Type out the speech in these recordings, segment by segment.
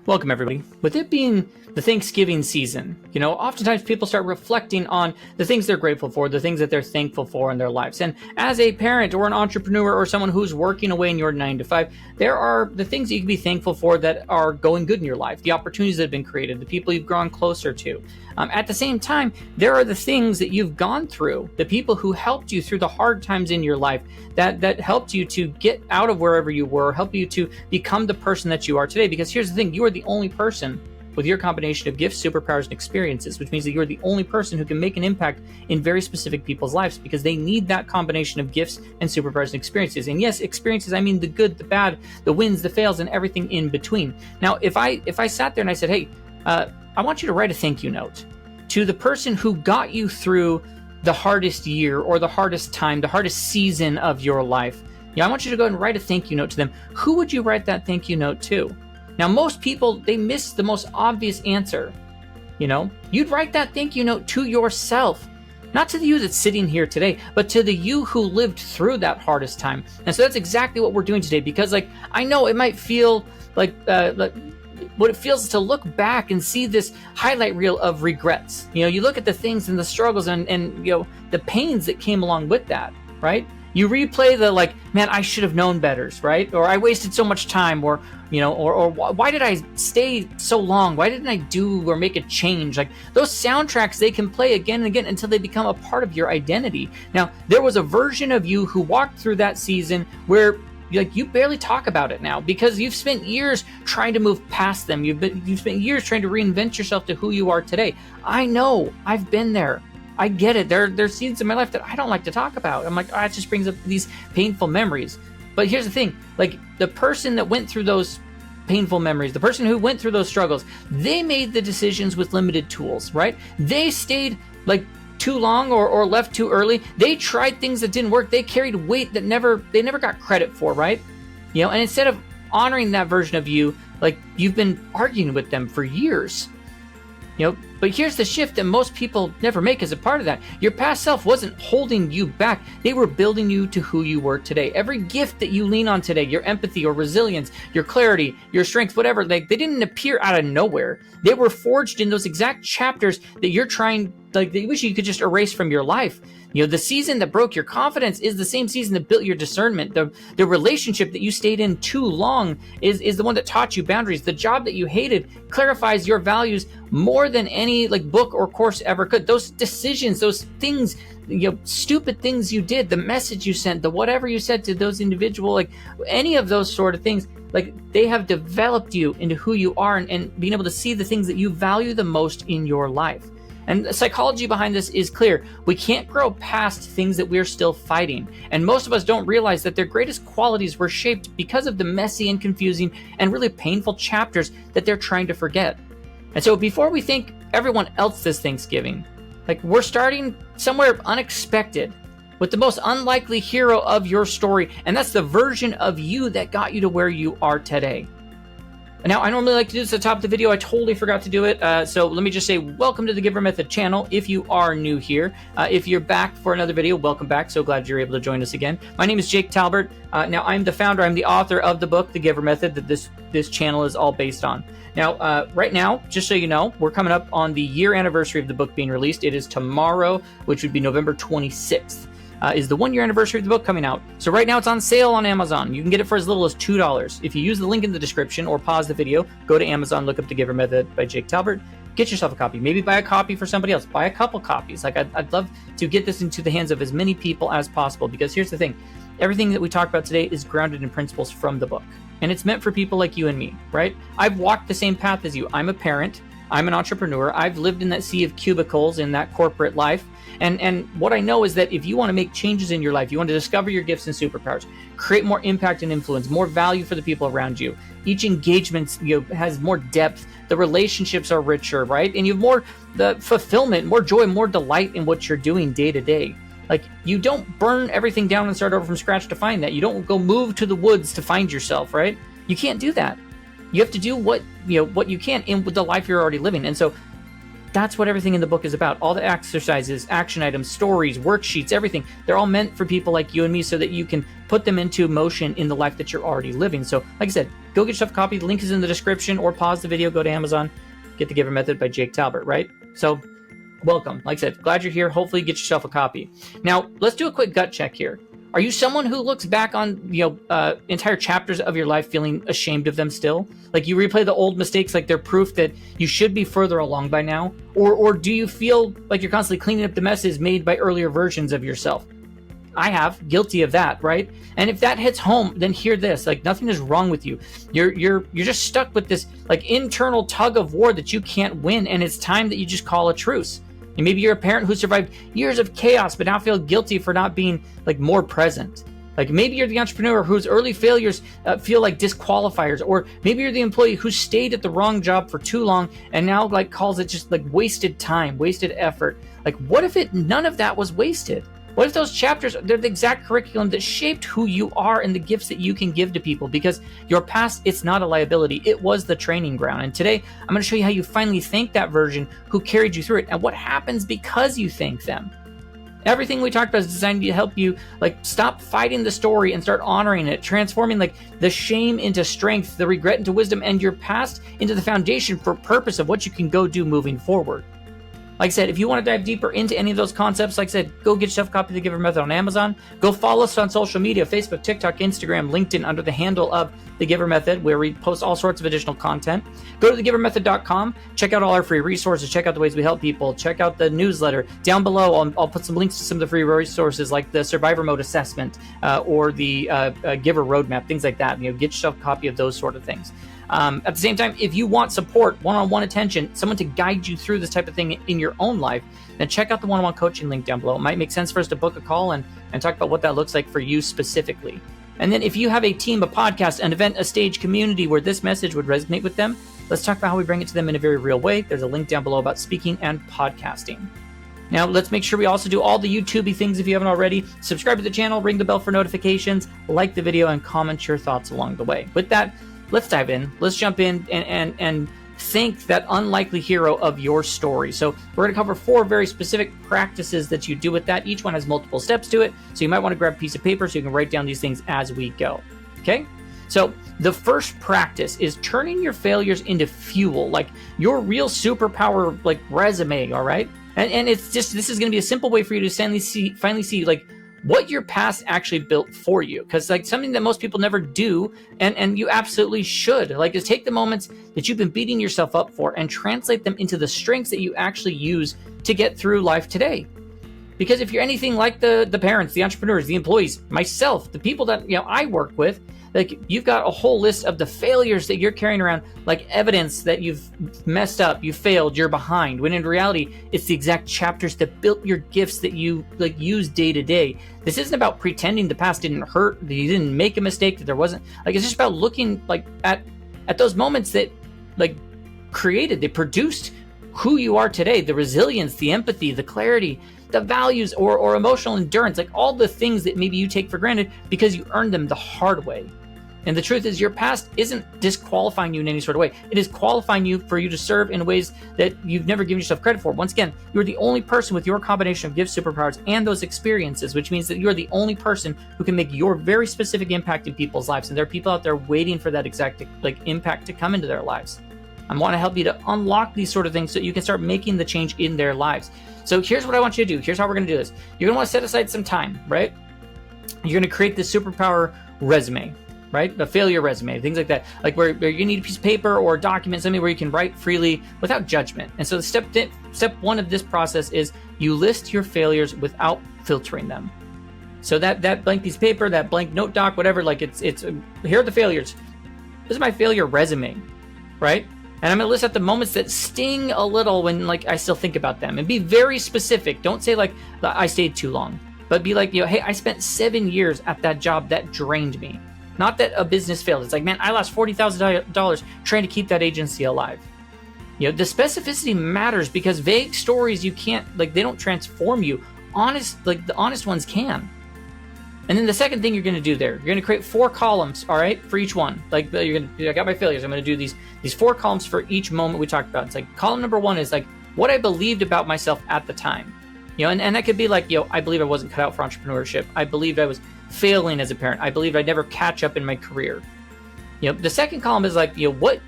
Welcome, everybody. With it being the Thanksgiving season, oftentimes people start reflecting on the things they're grateful for, the things that they're thankful for in their lives. And as a parent or an entrepreneur or someone who's working away in your 9 to 5, there are the things that you can be thankful for that are going good in your life, the opportunities that have been created, the people you've grown closer to. At the same time, there are the things that you've gone through, the people who helped you through the hard times in your life, that helped you to get out of wherever you were, help you to become the person that you are today. Because here's the thing, you are the only person with your combination of gifts, superpowers, and experiences, which means that you're the only person who can make an impact in very specific people's lives, because they need that combination of gifts and superpowers and experiences. And yes, experiences, I mean the good, the bad, the wins, the fails, and everything in between. Now, if I sat there and I said, hey, I want you to write a thank you note to the person who got you through the hardest year or the hardest time, the hardest season of your life. I want you to go ahead and write a thank you note to them. Who would you write that thank you note to? Now, most people, they miss the most obvious answer. You'd write that thank you note to yourself, not to the you that's sitting here today, but to the you who lived through that hardest time. And so that's exactly what we're doing today, because I know it might feel like what it feels is to look back and see this highlight reel of regrets. You look at the things and the struggles and the pains that came along with that, right? You replay the man, I should have known better, right? Or I wasted so much time, or why did I stay so long? Why didn't I do or make a change? Those soundtracks, they can play again and again until they become a part of your identity. Now, there was a version of you who walked through that season where you barely talk about it now, because you've spent years trying to move past them. You've spent years trying to reinvent yourself to who you are today. I know, I've been there. I get it. There's scenes in my life that I don't like to talk about. I'm like, it just brings up these painful memories. But here's the thing, the person that went through those painful memories, the person who went through those struggles, they made the decisions with limited tools, right? They stayed too long or left too early. They tried things that didn't work. They carried weight that they never got credit for, right? And instead of honoring that version of you, you've been arguing with them for years. But here's the shift that most people never make as a part of that. Your past self wasn't holding you back. They were building you to who you were today. Every gift that you lean on today, your empathy or resilience, your clarity, your strength, whatever, they didn't appear out of nowhere. They were forged in those exact chapters that you're trying, that you wish you could just erase from your life. The season that broke your confidence is the same season that built your discernment. The relationship that you stayed in too long is the one that taught you boundaries. The job that you hated clarifies your values more than any book or course ever could. Those decisions, those things, stupid things you did, the message you sent, the whatever you said to those individual, any of those sort of things, they have developed you into who you are and being able to see the things that you value the most in your life. And the psychology behind this is clear. We can't grow past things that we're still fighting. And most of us don't realize that their greatest qualities were shaped because of the messy and confusing and really painful chapters that they're trying to forget. And so before we thank everyone else this Thanksgiving, we're starting somewhere unexpected with the most unlikely hero of your story. And that's the version of you that got you to where you are today. Now, I normally like to do this at the top of the video. I totally forgot to do it. So let me just say welcome to the Giver Method channel if you are new here. If you're back for another video, welcome back. So glad you're able to join us again. My name is Jake Talbert. Now, I'm the founder, I'm the author of the book, The Giver Method, that this channel is all based on. Now, right now, just so you know, we're coming up on the year anniversary of the book being released. It is tomorrow, which would be November 26th. Is the 1-year anniversary of the book coming out. So right now it's on sale on Amazon. You can get it for as little as $2. If you use the link in the description or pause the video, go to Amazon, look up The Giver Method by Jake Talbert, get yourself a copy. Maybe buy a copy for somebody else. Buy a couple copies. I'd love to get this into the hands of as many people as possible, because here's the thing. Everything that we talk about today is grounded in principles from the book. And it's meant for people like you and me, right? I've walked the same path as you. I'm a parent. I'm an entrepreneur. I've lived in that sea of cubicles in that corporate life. And what I know is that if you want to make changes in your life, you want to discover your gifts and superpowers, create more impact and influence, more value for the people around you. Each engagement has more depth. The relationships are richer, right? And you have more the fulfillment, more joy, more delight in what you're doing day to day. You don't burn everything down and start over from scratch to find that. You don't go move to the woods to find yourself, right? You can't do that. You have to do what you can in with the life you're already living. And so That's what everything in the book is about. All the exercises, action items, stories, worksheets, everything. They're all meant for people like you and me so that you can put them into motion in the life that you're already living. So like I said, go get yourself a copy. The link is in the description, or pause the video, go to Amazon, get The Giver Method by Jake Talbert, right? So welcome. Like I said, glad you're here. Hopefully get yourself a copy. Now, let's do a quick gut check here. Are you someone who looks back on, entire chapters of your life feeling ashamed of them still? Like you replay the old mistakes like they're proof that you should be further along by now? Or do you feel like you're constantly cleaning up the messes made by earlier versions of yourself? I have, guilty of that, right? And if that hits home, then hear this, like nothing is wrong with you. You're just stuck with this like internal tug of war that you can't win, and it's time that you just call a truce. And maybe you're a parent who survived years of chaos but now feel guilty for not being like more present. Like maybe you're the entrepreneur whose early failures feel like disqualifiers, or maybe you're the employee who stayed at the wrong job for too long and now like calls it just like wasted time, wasted effort. Like what if none of that was wasted? What if those chapters, they're the exact curriculum that shaped who you are and the gifts that you can give to people? Because your past, it's not a liability. It was the training ground. And today, I'm going to show you how you finally thank that version who carried you through it and what happens because you thank them. Everything we talked about is designed to help you like stop fighting the story and start honoring it, transforming like the shame into strength, the regret into wisdom, and your past into the foundation for purpose of what you can go do moving forward. Like I said, if you want to dive deeper into any of those concepts, like I said, go get yourself a copy of The Giver Method on Amazon. Go follow us on social media, Facebook, TikTok, Instagram, LinkedIn, under the handle of The Giver Method, where we post all sorts of additional content. Go to thegivermethod.com, check out all our free resources, check out the ways we help people, check out the newsletter. Down below, I'll put some links to some of the free resources like the Survivor Mode Assessment or the Giver Roadmap, things like that. Get yourself a copy of those sort of things. At the same time, if you want support, one-on-one attention, someone to guide you through this type of thing in your own life, then check out the one-on-one coaching link down below. It might make sense for us to book a call and talk about what that looks like for you specifically. And then if you have a team, a podcast, an event, a stage, community where this message would resonate with them, let's talk about how we bring it to them in a very real way. There's a link down below about speaking and podcasting. Now, let's make sure we also do all the YouTube-y things if you haven't already. Subscribe to the channel, ring the bell for notifications, like the video, and comment your thoughts along the way. With that, let's dive in. Let's jump in and thank that unlikely hero of your story. So we're going to cover 4 very specific practices that you do with that. Each one has multiple steps to it. So you might want to grab a piece of paper so you can write down these things as we go. Okay? So the first practice is turning your failures into fuel, like your real superpower, like resume, all right? And it's just, this is going to be a simple way for you to finally see like what your past actually built for you. Because like something that most people never do, and you absolutely should, like is take the moments that you've been beating yourself up for and translate them into the strengths that you actually use to get through life today. Because if you're anything like the parents, the entrepreneurs, the employees, myself, the people that I work with, like you've got a whole list of the failures that you're carrying around like evidence that you've messed up, you failed, you're behind, when in reality it's the exact chapters that built your gifts that you like use day to day. This isn't about pretending the past didn't hurt, that you didn't make a mistake, that there wasn't, like it's just about looking like at those moments that like created, they produced who you are today, the resilience, the empathy, the clarity, the values or emotional endurance, like all the things that maybe you take for granted because you earned them the hard way. And the truth is your past isn't disqualifying you in any sort of way. It is qualifying you for you to serve in ways that you've never given yourself credit for. Once again, you're the only person with your combination of gifts, superpowers, and those experiences, which means that you're the only person who can make your very specific impact in people's lives. And there are people out there waiting for that exact like impact to come into their lives. I want to help you to unlock these sort of things so you can start making the change in their lives. So here's what I want you to do. Here's how we're going to do this. You're going to want to set aside some time, right? You're going to create this superpower resume, right? A failure resume, things like that. Like where you need a piece of paper or a document, something where you can write freely without judgment. And so the step 1 of this process is you list your failures without filtering them. So that blank piece of paper, that blank note doc, whatever, like it's here are the failures. This is my failure resume, right? And I'm going to list out the moments that sting a little when like I still think about them, and be very specific. Don't say like I stayed too long, but be like, hey, I spent 7 years at that job that drained me. Not that a business failed. It's like, man, I lost $40,000 trying to keep that agency alive. The specificity matters because vague stories you can't, like they don't transform you. The honest ones can. And then the second thing you're going to do there, you're going to create 4 columns, all right, for each one. Like I got my failures. I'm going to do these 4 columns for each moment we talked about. It's like column number 1 is like what I believed about myself at the time. And that could be like, I believe I wasn't cut out for entrepreneurship. I believed I was failing as a parent. I believed I'd never catch up in my career. The second column is like, what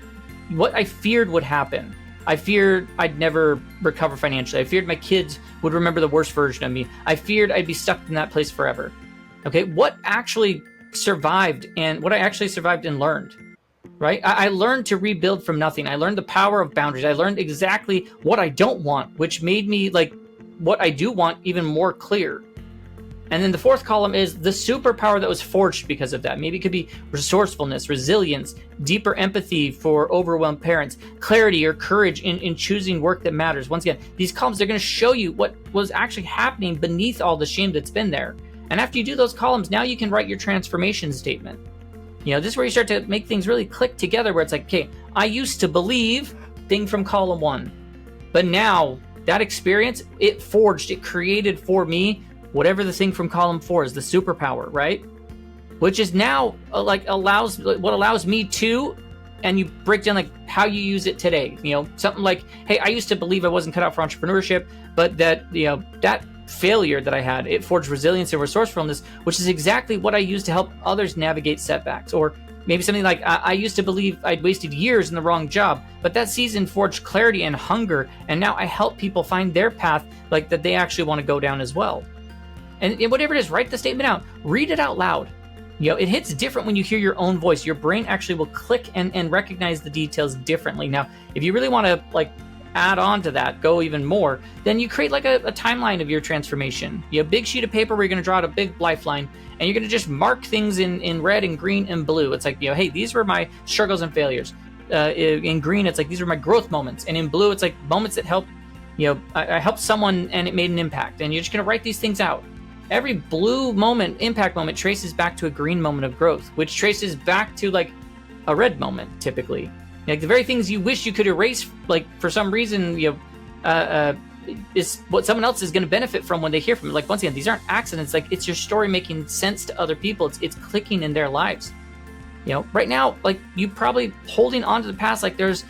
I feared would happen. I feared I'd never recover financially. I feared my kids would remember the worst version of me. I feared I'd be stuck in that place forever. Okay, what actually survived and what I actually survived and learned, right? I learned to rebuild from nothing. I learned the power of boundaries. I learned exactly what I don't want, which made me like what I do want even more clear. And then the fourth column is the superpower that was forged because of that. Maybe it could be resourcefulness, resilience, deeper empathy for overwhelmed parents, clarity or courage in choosing work that matters. Once again, these columns are going to show you what was actually happening beneath all the shame that's been there. And after you do those columns, now you can write your transformation statement. This is where you start to make things really click together, where it's like, okay, I used to believe thing from column 1, but now that experience, it created for me whatever the thing from column 4 is, the superpower, right? Which is now allows me to, and you break down like how you use it today. Something like, hey, I used to believe I wasn't cut out for entrepreneurship, but that failure that I had, it forged resilience and resourcefulness, which is exactly what I use to help others navigate setbacks. Or maybe something like, I used to believe I'd wasted years in the wrong job, but that season forged clarity and hunger, and now I help people find their path like that they actually want to go down as well. And whatever it is, write the statement out, read it out loud. It hits different when you hear your own voice. Your brain actually will click and recognize the details differently. Now, if you really want to add on to that, go even more, then you create like a timeline of your transformation. A big sheet of paper where you're going to draw out a big lifeline, and you're going to just mark things in red and green and blue. It's like, hey, these were my struggles and failures. In green, it's like, these were my growth moments. And in blue, it's like moments that help, I helped someone and it made an impact. And you're just going to write these things out. Every blue impact moment traces back to a green moment of growth, which traces back to like a red moment, typically. Like the very things you wish you could erase, like for some reason, is what someone else is going to benefit from when they hear from it. Like, once again, these aren't accidents. Like, it's your story making sense to other people. It's clicking in their lives. Right now, like, you probably holding on to the past, like there's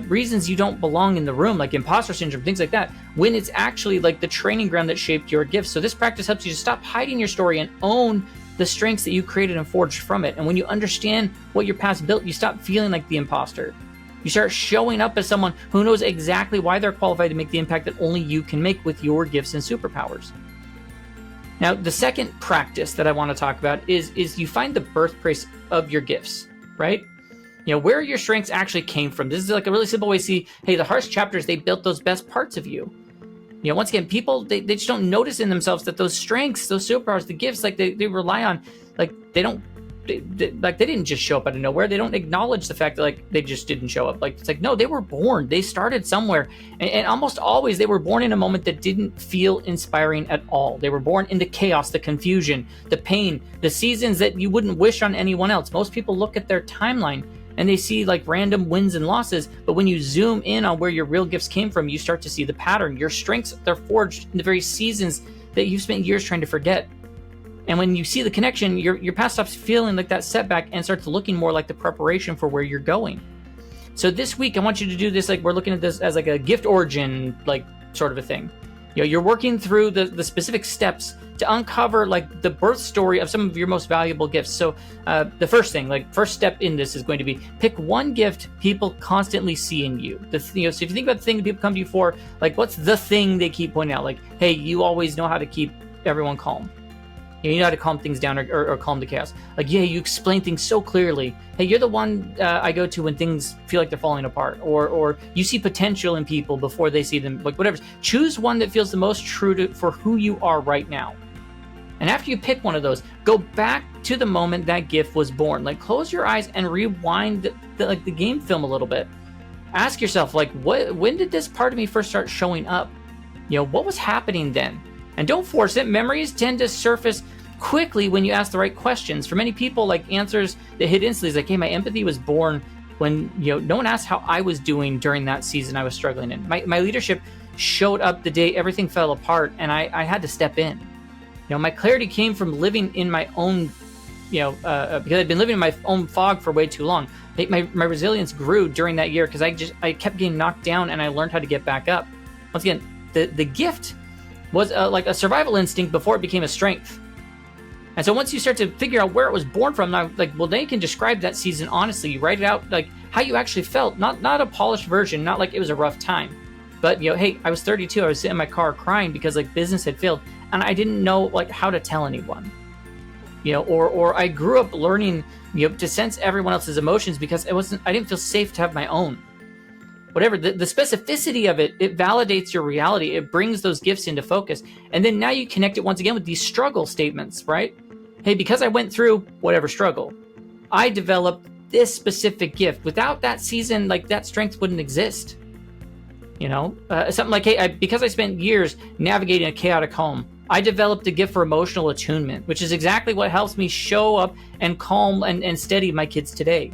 reasons you don't belong in the room, like imposter syndrome, things like that, when it's actually like the training ground that shaped your gifts. So this practice helps you to stop hiding your story and own the strengths that you created and forged from it. And when you understand what your past built, you stop feeling like the imposter. You start showing up as someone who knows exactly why they're qualified to make the impact that only you can make with your gifts and superpowers. Now, the second practice that I want to talk about is you find the birthplace of your gifts, right? Where your strengths actually came from. This is like a really simple way to see, hey, the harsh chapters, they built those best parts of you. Once again, people, they just don't notice in themselves that those strengths, those superpowers, the gifts, like they rely on, like they didn't just show up out of nowhere. They don't acknowledge the fact that like they just didn't show up. Like, it's like, no, they were born. They started somewhere. And almost always they were born in a moment that didn't feel inspiring at all. They were born into chaos, the confusion, the pain, the seasons that you wouldn't wish on anyone else. Most people look at their timeline and they see like random wins and losses. But when you zoom in on where your real gifts came from, you start to see the pattern. Your strengths, they're forged in the very seasons that you've spent years trying to forget. And when you see the connection, your past stops feeling like that setback and starts looking more like the preparation for where you're going. So this week, I want you to do this, like we're looking at this as like a gift origin, like sort of a thing. You're working through the specific steps to uncover like the birth story of some of your most valuable gifts. So the first step in this is going to be pick one gift people constantly see in you. So if you think about the thing that people come to you for, like what's the thing they keep pointing out? Like, hey, you always know how to keep everyone calm. You know how to calm things down or calm the chaos. Like, yeah, you explain things so clearly. Hey, you're the one I go to when things feel like they're falling apart. Or you see potential in people before they see them. Like, whatever. Choose one that feels the most true for who you are right now. And after you pick one of those, go back to the moment that gift was born. Like, close your eyes and rewind the game film a little bit. Ask yourself, like, when did this part of me first start showing up? What was happening then? And don't force it. Memories tend to surface quickly when you ask the right questions. For many people, like answers that hit instantly is like, hey, my empathy was born when no one asked how I was doing during that season I was struggling in. My leadership showed up the day everything fell apart, and I had to step in. My clarity came from living in my own because I'd been living in my own fog for way too long. My resilience grew during that year because I kept getting knocked down and I learned how to get back up. Once again, the gift was like a survival instinct before it became a strength. And so once you start to figure out where it was born from, now then you can describe that season honestly. You write it out like how you actually felt, not a polished version, not like it was a rough time, but hey, I was 32, I was sitting in my car crying because business had failed, and I didn't know how to tell anyone, or I grew up learning to sense everyone else's emotions because I didn't feel safe to have my own. Whatever, the specificity of it validates your reality. It brings those gifts into focus. And then now you connect it once again with these struggle statements, right? Hey, because I went through whatever struggle, I developed this specific gift. Without that season, that strength wouldn't exist. Something like, hey, because I spent years navigating a chaotic home, I developed a gift for emotional attunement, which is exactly what helps me show up and calm and steady my kids today.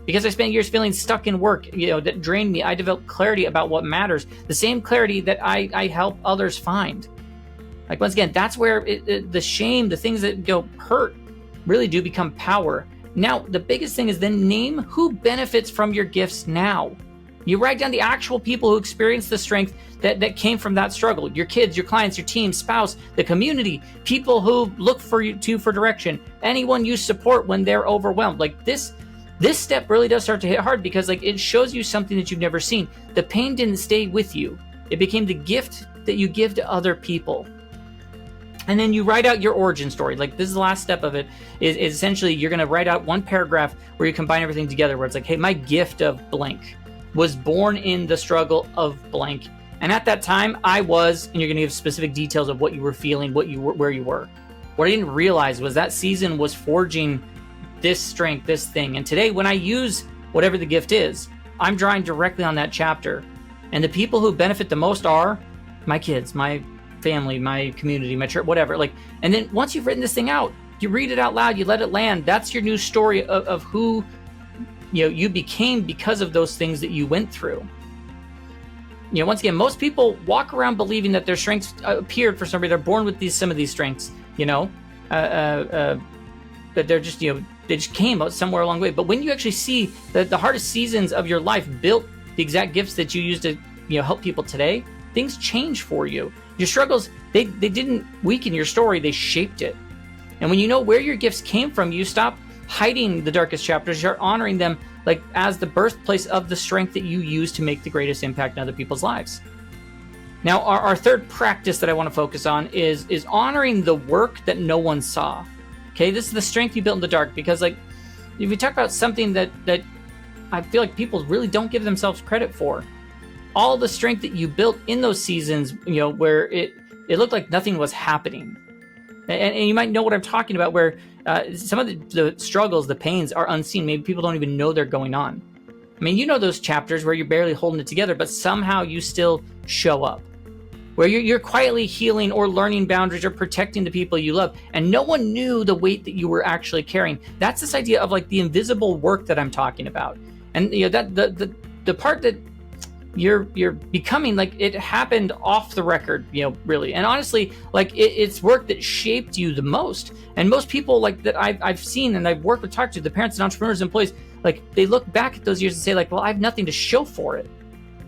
Because I spent years feeling stuck in work, that drained me, I developed clarity about what matters. The same clarity that I help others find. Once again, that's where the shame, the things that hurt, really do become power. Now, the biggest thing is then name who benefits from your gifts now. You write down the actual people who experienced the strength that came from that struggle. Your kids, your clients, your team, spouse, the community, people who look for you for direction, anyone you support when they're overwhelmed. This step really does start to hit hard because it shows you something that you've never seen. The pain didn't stay with you. It became the gift that you give to other people. And then you write out your origin story. This is the last step of it, is essentially you're going to write out one paragraph where you combine everything together, where it's hey, my gift of blank was born in the struggle of blank. And at that time, and you're going to give specific details of what you were feeling, where you were. What I didn't realize was that season was forging this strength, this thing. And today, when I use whatever the gift is, I'm drawing directly on that chapter. And the people who benefit the most are my kids, my family, my community, my church, whatever. And then once you've written this thing out, you read it out loud, you let it land. That's your new story of who you became because of those things that you went through. Once again, most people walk around believing that their strengths appeared for somebody. They're born with some of these strengths, that they're just, they just came out somewhere along the way. But when you actually see that the hardest seasons of your life built the exact gifts that you use to help people today, things change for you. Your struggles, they didn't weaken your story, they shaped it. And when you know where your gifts came from, you stop hiding the darkest chapters. You're honoring them as the birthplace of the strength that you use to make the greatest impact in other people's lives. Now, our third practice that I want to focus on is honoring the work that no one saw. Okay, this is the strength you built in the dark, because if we talk about something that I feel like people really don't give themselves credit for, all the strength that you built in those seasons, where it looked like nothing was happening. And you might know what I'm talking about, where some of the struggles, the pains are unseen. Maybe people don't even know they're going on. I mean, those chapters where you're barely holding it together, but somehow you still show up. Where you're quietly healing or learning boundaries or protecting the people you love, and no one knew the weight that you were actually carrying. That's this idea of the invisible work that I'm talking about. And that the part that you're becoming, it happened off the record, really. And honestly, it's work that shaped you the most. And most people that I've seen and I've worked with, talked to, the parents and entrepreneurs, employees, they look back at those years and say well, I have nothing to show for it.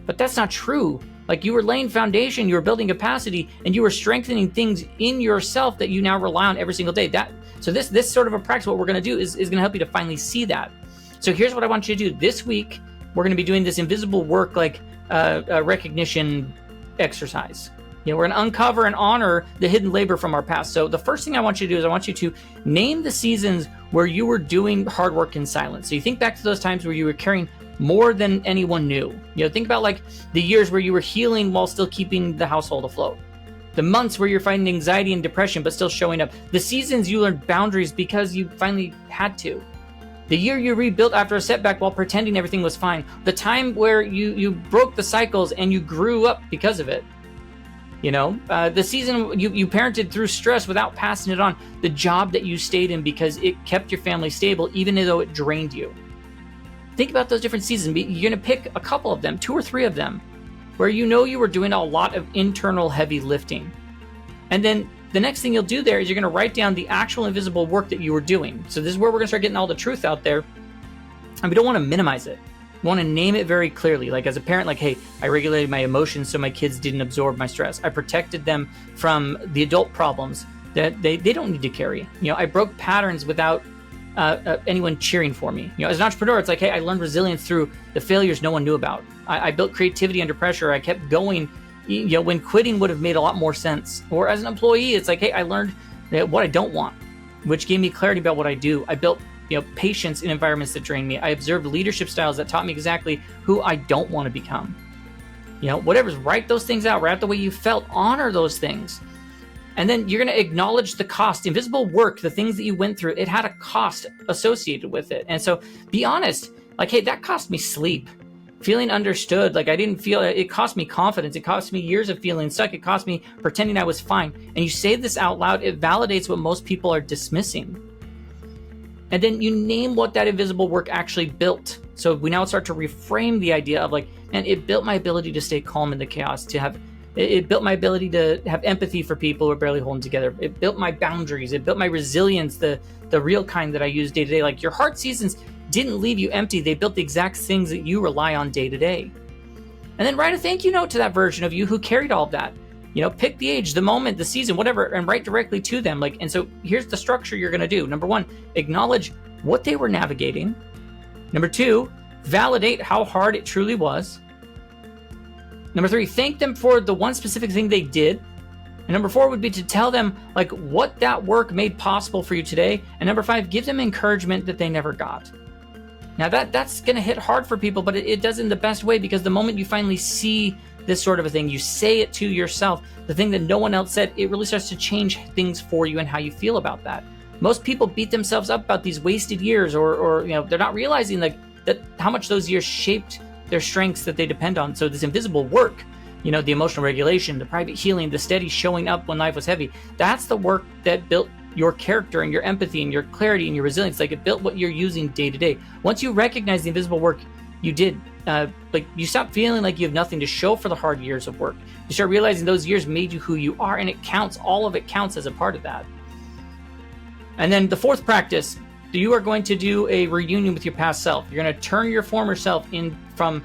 But that's not true. You were laying foundation, you were building capacity, and you were strengthening things in yourself that you now rely on every single day. So this sort of a practice, what we're going to do is going to help you to finally see that. So here's what I want you to do. This week, we're going to be doing this invisible work recognition exercise. We're going to uncover and honor the hidden labor from our past. So the first thing I want you to do is I want you to name the seasons where you were doing hard work in silence. So you think back to those times where you were carrying more than anyone knew. Think about the years where you were healing while still keeping the household afloat. The months where you're fighting anxiety and depression but still showing up. The seasons you learned boundaries because you finally had to. The year you rebuilt after a setback while pretending everything was fine. The time where you broke the cycles and you grew up because of it. The season you parented through stress without passing it on. The job that you stayed in because it kept your family stable even though it drained you. Think about those different seasons. You're going to pick a couple of them, 2 or 3 of them, where you were doing a lot of internal heavy lifting. And then the next thing you'll do there is you're going to write down the actual invisible work that you were doing. So this is where we're going to start getting all the truth out there. And we don't want to minimize it. We want to name it very clearly. Like as a parent, like, hey, I regulated my emotions so my kids didn't absorb my stress. I protected them from the adult problems that they don't need to carry. I broke patterns without anyone cheering for me. As an entrepreneur, it's like, hey, I learned resilience through the failures no one knew about. I built creativity under pressure. I kept going, when quitting would have made a lot more sense. Or as an employee, it's like, hey, I learned what I don't want, which gave me clarity about what I do. I built patience in environments that drain me. I observed leadership styles that taught me exactly who I don't want to become. Whatever's, write those things out, write the way you felt, honor those things. And then you're going to acknowledge the cost. Invisible work, the things that you went through, it had a cost associated with it. And so be honest, like, hey, that cost me sleep, feeling understood. Like I didn't feel it. It cost me confidence. It cost me years of feeling stuck. It cost me pretending I was fine. And you say this out loud, it validates what most people are dismissing. And then you name what that invisible work actually built. So we now start to reframe the idea of like, man, it built my ability to stay calm in the chaos, it built my ability to have empathy for people who are barely holding together. It built my boundaries. It built my resilience, the real kind that I use day to day. Like your hard seasons didn't leave you empty. They built the exact things that you rely on day to day. And then write a thank you note to that version of you who carried all of that. Pick the age, the moment, the season, whatever, and write directly to them. And so here's the structure you're going to do. Number 1, acknowledge what they were navigating. Number 2, validate how hard it truly was. Number 3, thank them for the one specific thing they did. And number 4 would be to tell them like what that work made possible for you today. And number 5, give them encouragement that they never got. Now that's going to hit hard for people, but it does in the best way, because the moment you finally see this sort of a thing, you say it to yourself, the thing that no one else said, it really starts to change things for you and how you feel about that. Most people beat themselves up about these wasted years, or they're not realizing like that how much those years shaped their strengths that they depend on. So this invisible work, the emotional regulation, the private healing, the steady showing up when life was heavy, that's the work that built your character and your empathy and your clarity and your resilience. Like it built what you're using day to day. Once you recognize the invisible work you did, you stop feeling like you have nothing to show for the hard years of work. You start realizing those years made you who you are, and it counts. All of it counts as a part of that. And then the 4th practice, you are going to do a reunion with your past self. You're going to turn your former self in from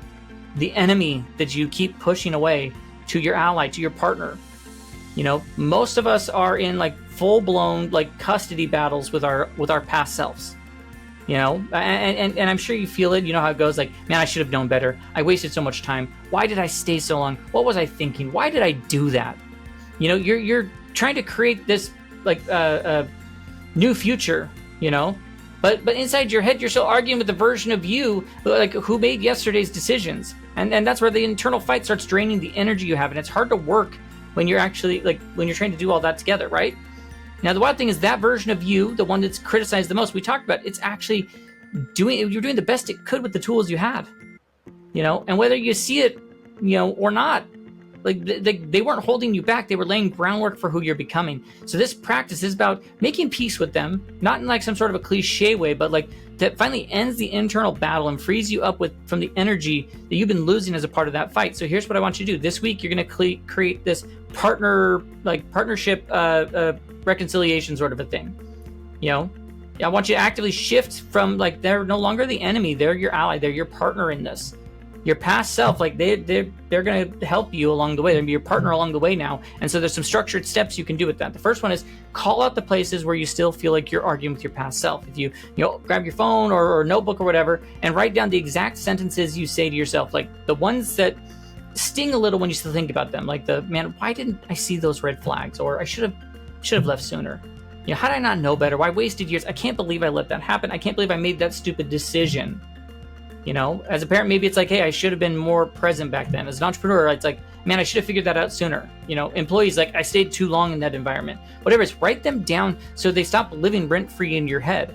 the enemy that you keep pushing away to your ally, to your partner. Most of us are in like full-blown like custody battles with our past selves. And I'm sure you feel it. You know how it goes, like, man, I should have known better. I wasted so much time. Why did I stay so long? What was I thinking? Why did I do that? You're trying to create this like new future, but inside your head, you're still arguing with the version of you like who made yesterday's decisions. And that's where the internal fight starts draining the energy you have. And it's hard to work when you're actually when you're trying to do all that together, right? Now, the wild thing is that version of you, the one that's criticized the most, we talked about, it's actually you're doing the best it could with the tools you had, and whether you see it, or not, like they weren't holding you back. They were laying groundwork for who you're becoming. So this practice is about making peace with them, not in like some sort of a cliche way, but like that finally ends the internal battle and frees you up from the energy that you've been losing as a part of that fight. So here's what I want you to do. This week, you're going to create this partnership reconciliation sort of a thing. I want you to actively shift from like they're no longer the enemy, they're your ally, they're your partner in this. Your past self, like they're going to help you along the way. They're going to be your partner along the way now. And so there's some structured steps you can do with that. The first one is call out the places where you still feel like you're arguing with your past self. If you grab your phone or notebook or whatever and write down the exact sentences you say to yourself, like the ones that sting a little when you still think about them, like man, why didn't I see those red flags? Or I should have left sooner. How did I not know better? Why wasted years? I can't believe I let that happen. I can't believe I made that stupid decision. As a parent, maybe it's like, hey, I should have been more present back then. As an entrepreneur, it's like, man, I should have figured that out sooner. Employees, like, I stayed too long in that environment. Whatever, it's write them down so they stop living rent-free in your head.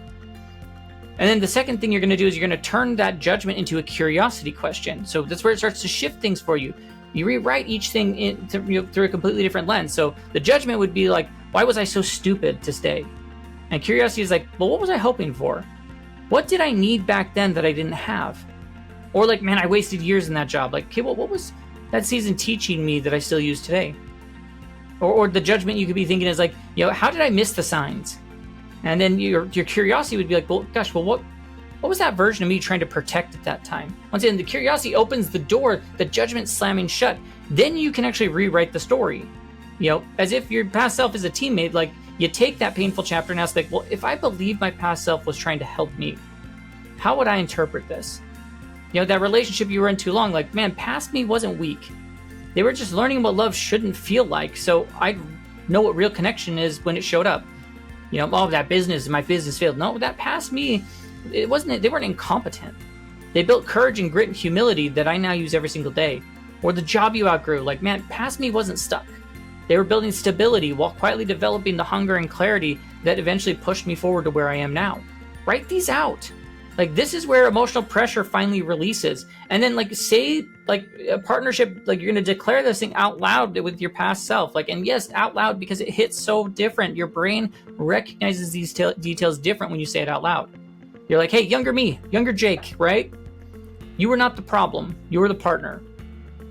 And then the second thing you're going to do is you're going to turn that judgment into a curiosity question. So that's where it starts to shift things for you. You rewrite each thing through a completely different lens. So the judgment would be like, why was I so stupid to stay? And curiosity is like, well, what was I hoping for? What did I need back then that I didn't have? Or like, man, I wasted years in that job. Like, okay, well, what was that season teaching me that I still use today? Or the judgment you could be thinking is like, how did I miss the signs? And then your curiosity would be like, well, gosh, what was that version of me trying to protect at that time? Once again, the curiosity opens the door, the judgment slamming shut. Then you can actually rewrite the story. As if your past self is a teammate, like you take that painful chapter and ask like, well, if I believe my past self was trying to help me, how would I interpret this? That relationship you were in too long, like, man, past me wasn't weak. They were just learning what love shouldn't feel like, so I know what real connection is when it showed up. That business, my business failed. No, that past me, they weren't incompetent. They built courage and grit and humility that I now use every single day. Or the job you outgrew, like, man, past me wasn't stuck. They were building stability while quietly developing the hunger and clarity that eventually pushed me forward to where I am now. Write these out. Like, this is where emotional pressure finally releases. And then, like, say, like, a partnership, like, you're going to declare this thing out loud with your past self. Like, and yes, out loud, because it hits so different. Your brain recognizes these details different when you say it out loud. You're like, hey, younger me, younger Jake, right? You were not the problem. You were the partner.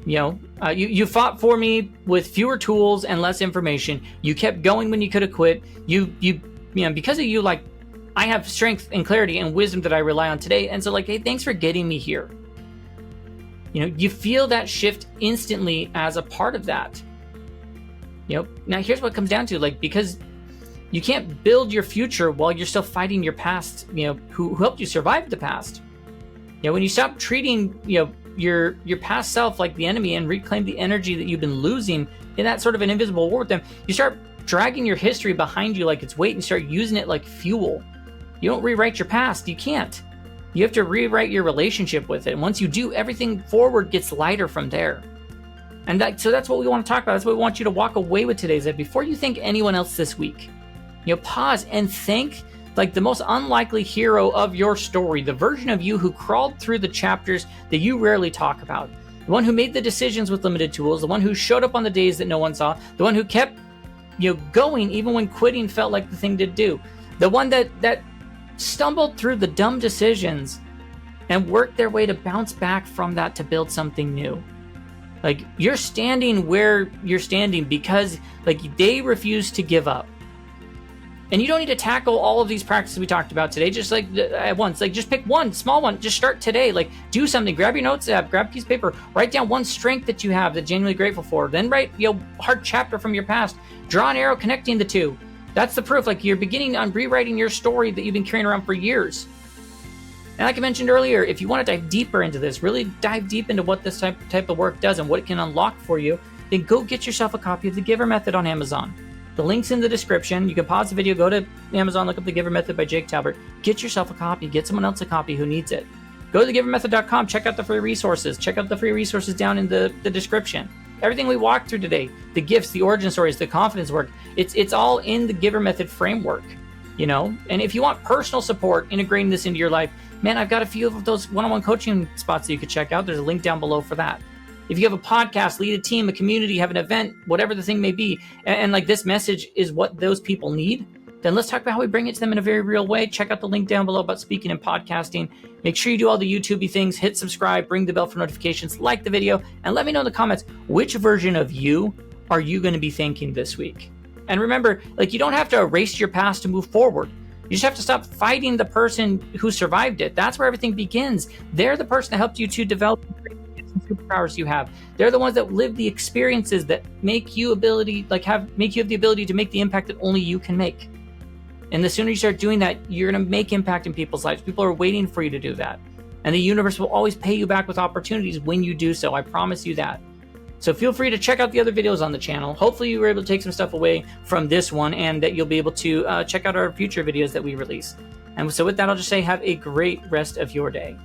You fought for me with fewer tools and less information. You kept going when you could have quit. Because of you, like, I have strength and clarity and wisdom that I rely on today. And so, like, hey, thanks for getting me here. You feel that shift instantly as a part of that. Now here's what it comes down to, like, because you can't build your future while you're still fighting your past, who helped you survive the past. When you stop treating, your past self like the enemy and reclaim the energy that you've been losing in that sort of an invisible war with them, you start dragging your history behind you like it's weight and start using it like fuel. You don't rewrite your past. You can't. You have to rewrite your relationship with it. And once you do, everything forward gets lighter from there. And so that's what we want to talk about. That's what we want you to walk away with today, is that before you thank anyone else this week, pause and thank like the most unlikely hero of your story, the version of you who crawled through the chapters that you rarely talk about, the one who made the decisions with limited tools, the one who showed up on the days that no one saw, the one who kept going even when quitting felt like the thing to do, the one that stumbled through the dumb decisions and worked their way to bounce back from that to build something new. Like, you're standing where you're standing because, like, they refuse to give up. And you don't need to tackle all of these practices we talked about today just like at once. Like, just pick one small one. Just start today. Like, do something. Grab your notes app, grab a piece of paper, write down one strength that you have that you're genuinely grateful for. Then write hard chapter from your past. Draw an arrow connecting the two. That's the proof. Like, you're beginning on rewriting your story that you've been carrying around for years. And like I mentioned earlier, if you want to dive deeper into this, really dive deep into what this type of work does and what it can unlock for you, then go get yourself a copy of The Giver Method on Amazon. The link's in the description. You can pause the video, go to Amazon, look up The Giver Method by Jake Talbert. Get yourself a copy. Get someone else a copy who needs it. Go to thegivermethod.com. Check out the free resources. Check out the free resources down in the description. Everything we walked through today, the gifts, the origin stories, the confidence work, it's all in the Giver Method framework, And if you want personal support integrating this into your life, man, I've got a few of those one-on-one coaching spots that you could check out. There's a link down below for that. If you have a podcast, lead a team, a community, have an event, whatever the thing may be, and like this message is what those people need, then let's talk about how we bring it to them in a very real way. Check out the link down below about speaking and podcasting. Make sure you do all the YouTube-y things, hit subscribe, ring the bell for notifications, like the video, and let me know in the comments, which version of you are you going to be thanking this week? And remember, like, you don't have to erase your past to move forward. You just have to stop fighting the person who survived it. That's where everything begins. They're the person that helped you to develop superpowers you have. They're the ones that live the experiences that make you have the ability to make the impact that only you can make. And the sooner you start doing that, you're going to make impact in people's lives. People are waiting for you to do that. And the universe will always pay you back with opportunities when you do so. I promise you that. So feel free to check out the other videos on the channel. Hopefully you were able to take some stuff away from this one and that you'll be able to check out our future videos that we release. And so with that, I'll just say have a great rest of your day.